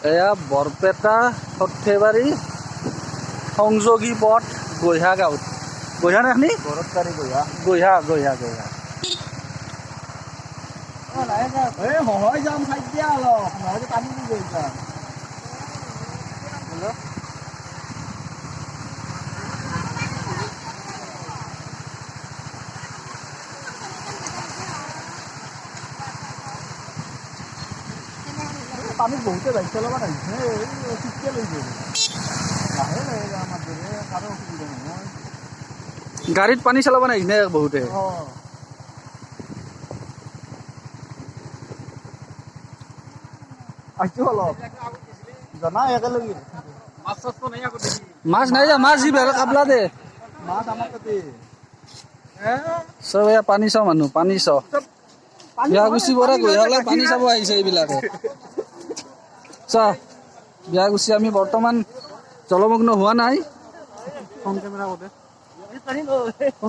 এয়া বৰপেটা সৰ্থেবাৰী সংযোগী পথ গৈহা গাঁৱত গৈহা নাখনি গৈহা গৈহা গৈহা পানীত বহুতে বাইক চলাব নাহিছে ঠিকে লৈ যাব লাহে লাহে আমাৰ দৰে কাৰো অসুবিধা নহয় গাড়ীত পানী চলাব নাহিছে বহুতে আহিছো অলপ জনা একেলগে মাছ নাই যা মাছ যি বেলা কাবলা দে মাছ আমাৰ তাতে চব এয়া পানী চাওঁ মানুহ পানী চাওঁ বিয়াগুচি পৰা গৈহালে পানী চাব আহিছে এইবিলাকে চা বিয়াগুচি আমি বৰ্তমান জলমগ্ন হোৱা নাই ফোন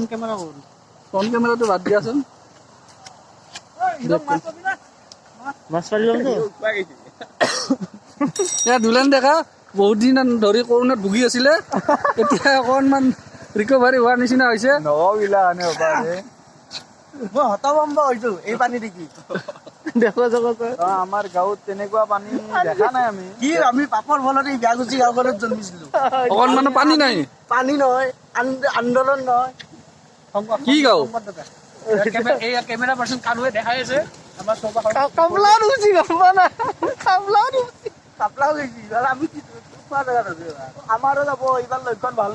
কেমেৰা কৰোঁ ফোন কেমেৰাটো বাদ দিয়াচোন মাছ পালি এয়া দুলেন ডেকা বহুত দিন ধৰি কৰোণাত ভুগি আছিলে এতিয়া অকণমান ৰিকভাৰী হোৱাৰ নিচিনা হৈছে নগিলা আনে মই হতভম্ব হৈছো এই পানী দেখি দেখো জগতে আমাৰ গাঁৱত তেনেকুৱা পানী দেখা নাই আমি কি আমি পাপৰ ফলতে বিয়াগুচি গাঁওখনত জন্মিছিলো অকণমানো পানী নাই পানী নহয় আন্দোলন নহয় কি গাঁও কেমেৰা পাৰ্চন কানুৱে দেখাই আছে আমাৰ কামলাও নুচি গম না কামলাও নুচি কাপলাও গৈছি আমি আমাৰো যাব এইবাৰ লক্ষণ ভাল